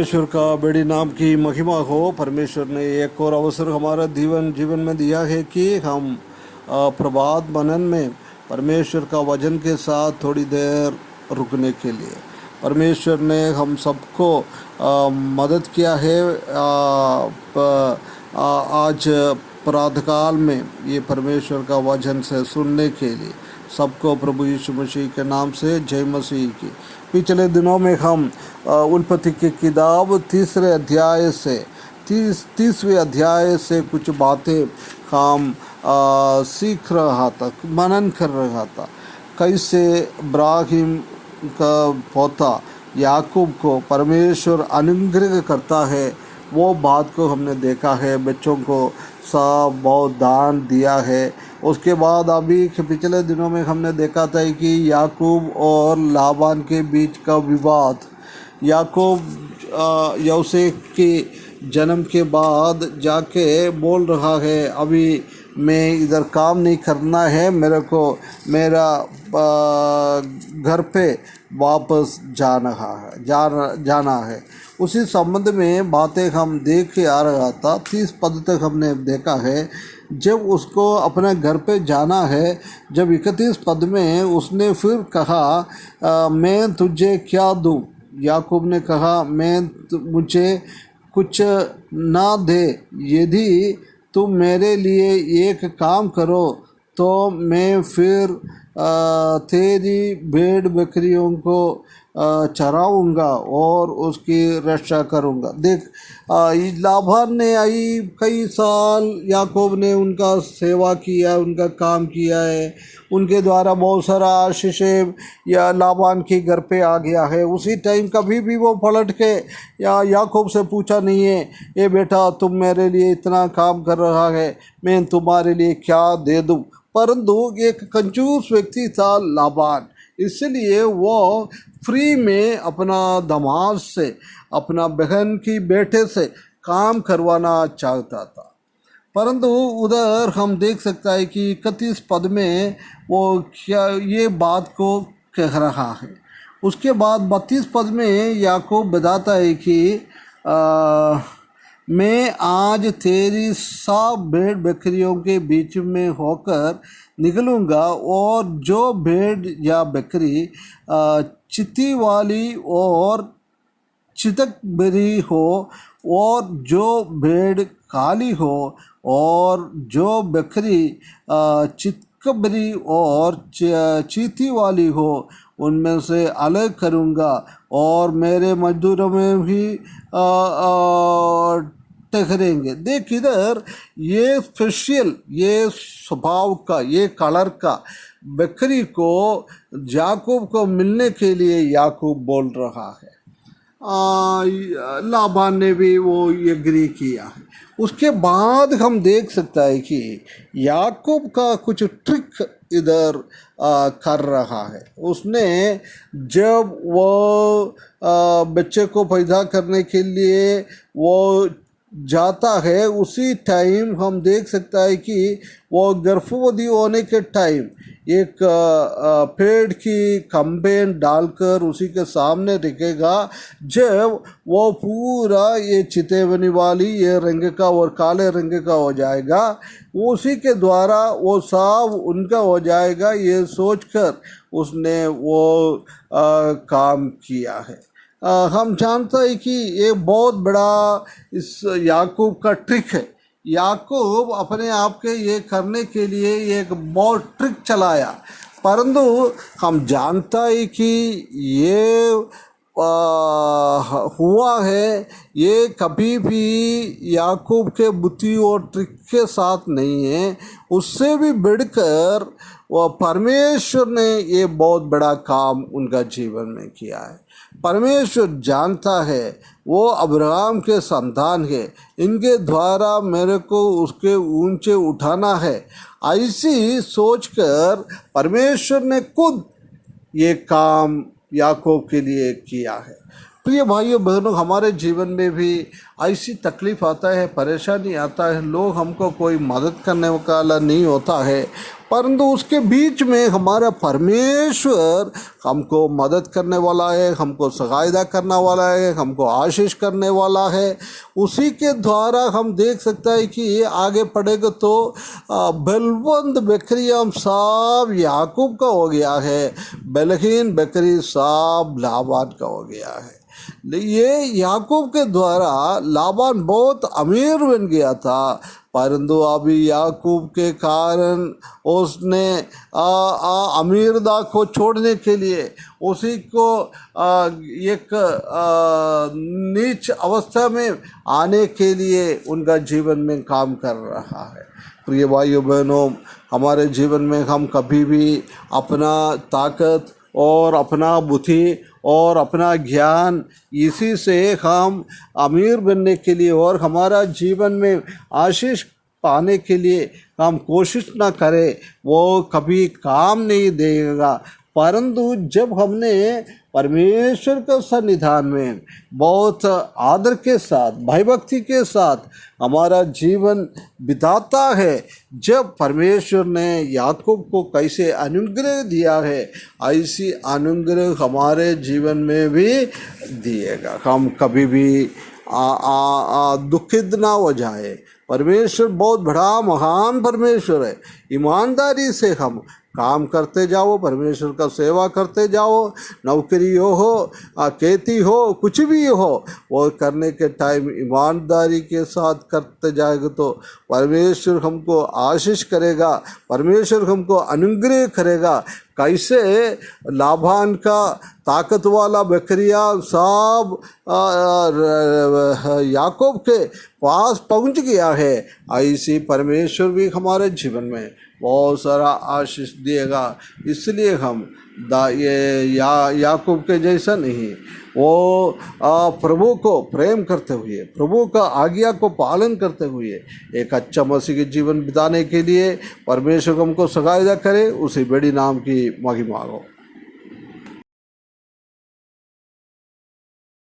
परमेश्वर का बड़ी नाम की महिमा हो। परमेश्वर ने एक और अवसर हमारा जीवन में दिया है कि हम प्रभात मनन में परमेश्वर का वचन के साथ थोड़ी देर रुकने के लिए परमेश्वर ने हम सबको मदद किया है। आज प्रातःकाल में ये परमेश्वर का वचन से सुनने के लिए सबको प्रभु यीशु मसीह के नाम से जय मसीह की। पिछले दिनों में हम उत्पत्ति की किताब तीसवें अध्याय से कुछ बातें हम सीख रहा था, मनन कर रहा था। कैसे इब्राहिम का पोता याकूब को परमेश्वर अनुग्रह करता है, वो बात को हमने देखा है। बच्चों को सब बहुत दान दिया है। उसके बाद अभी पिछले दिनों में हमने देखा था कि याकूब और लाबान के बीच का विवाद। याकूब यूसुफ के जन्म के बाद जाके बोल रहा है, अभी मैं इधर काम नहीं करना है, मेरे को मेरा घर पे वापस जाना है। उसी संबंध में बातें हम देख के आ रहा था। 30 पद तक हमने देखा है। जब उसको अपने घर पे जाना है, जब 31 पद में उसने फिर कहा, मैं तुझे क्या दूँ? याकूब ने कहा, मुझे कुछ ना दे, यदि तुम मेरे लिए एक काम करो तो मैं फिर तेरी भेड़ बकरियों को चराऊँगा और उसकी रक्षा करूँगा। देख, लाबान ने कई साल याकूब ने उनका सेवा किया, उनका काम किया है। उनके द्वारा बहुत सारा आशीष या लाबान के घर पे आ गया है। उसी टाइम कभी भी वो पलट के या याकूब से पूछा नहीं है, ये बेटा तुम मेरे लिए इतना काम कर रहा है, मैं तुम्हारे लिए क्या दे दूँ? परंतु एक कंजूस व्यक्ति था लाबान, इसलिए वो फ्री में अपना दामाद से, अपना बहन की बेटे से काम करवाना चाहता था। परंतु उधर हम देख सकता है कि 31 पद में वो क्या ये बात को कह रहा है। उसके बाद 32 पद में याकूब बताता है कि मैं आज तेरी सब भेड़ बकरियों के बीच में होकर निकलूँगा, और जो भेड़ या बकरी चित्ती वाली और चितक भरी हो, और जो भेड़ काली हो, और जो बकरी चितकबरी और चीती वाली हो, उनमें से अलग करूँगा, और मेरे मजदूरों में भी ठहरेंगे। देख, इधर ये स्पेशल, ये स्वभाव का, ये कलर का बकरी को याकूब को मिलने के लिए याकूब बोल रहा है। लाबान ने भी वो एग्री किया है। उसके बाद हम देख सकता है कि याकूब का कुछ ट्रिक इधर कर रहा है। उसने जब वो बच्चे को पैदा करने के लिए वो जाता है, उसी टाइम हम देख सकता है कि वो गर्भवती होने के टाइम एक पेड़ की खंभे डालकर उसी के सामने रखेगा। जब वो पूरा ये चितेवनी वाली ये रंग का और काले रंग का हो जाएगा, उसी के द्वारा वो सब उनका हो जाएगा, ये सोचकर उसने वो काम किया है। हम जानते हैं कि ये बहुत बड़ा इस याकूब का ट्रिक है। याकूब अपने आप के ये करने के लिए एक बहुत ट्रिक चलाया, परंतु हम जानता है कि ये हुआ है, ये कभी भी याकूब के बुद्धि और ट्रिक के साथ नहीं है। उससे भी बढ़कर वो परमेश्वर ने ये बहुत बड़ा काम उनका जीवन में किया है। परमेश्वर जानता है वो अब्राहम के संतान है, इनके द्वारा मेरे को उसके ऊंचे उठाना है। ऐसी सोचकर परमेश्वर ने खुद ये काम याकूब के लिए किया है। प्रिय भाइयों बहनों, हमारे जीवन में भी ऐसी तकलीफ़ आता है, परेशानी आता है, लोग हमको कोई मदद करने वाला नहीं होता है, परंतु उसके बीच में हमारा परमेश्वर हमको मदद करने वाला है, हमको सहायता करने वाला है, हमको आशीष करने वाला है। उसी के द्वारा हम देख सकते हैं कि आगे पढ़ेगा तो बलवंत बकरियाँ सब याकूब का हो गया है, बलहीन बकरी सब लाबान का हो गया है। ये याकूब के द्वारा लाबान बहुत अमीर बन गया था, परंतु अभी याकूब के कारण उसने अमीरदा को छोड़ने के लिए उसी को एक नीच अवस्था में आने के लिए उनका जीवन में काम कर रहा है। प्रिय भाइयों बहनों, हमारे जीवन में हम कभी भी अपना ताकत और अपना बुद्धि और अपना ज्ञान इसी से हम अमीर बनने के लिए और हमारा जीवन में आशीष पाने के लिए हम कोशिश ना करें, वो कभी काम नहीं देगा। परंतु जब हमने परमेश्वर के सन्निधान में बहुत आदर के साथ, भयभक्ति के साथ हमारा जीवन बिताता है, जब परमेश्वर ने याकूब को कैसे अनुग्रह दिया है, ऐसी अनुग्रह हमारे जीवन में भी दिएगा। हम कभी भी दुखित ना हो जाए। परमेश्वर बहुत बड़ा महान परमेश्वर है। ईमानदारी से हम काम करते जाओ, परमेश्वर का सेवा करते जाओ, नौकरी हो, खेती हो, कुछ भी हो, वो करने के टाइम ईमानदारी के साथ करते जाएगा तो परमेश्वर हमको आशीष करेगा, परमेश्वर हमको अनुग्रह करेगा। कैसे लाबान का ताकत वाला बकरियाँ सब याकूब के पास पहुंच गया है, ऐसी परमेश्वर भी हमारे जीवन में बहुत सारा आशीष दिएगा। इसलिए हम याकूब के जैसा नहीं, वो प्रभु को प्रेम करते हुए, प्रभु का आज्ञा को पालन करते हुए एक अच्छा मसीह के जीवन बिताने के लिए परमेश्वर हमको सहायता करे। उसी बड़ी नाम की महिमा हो।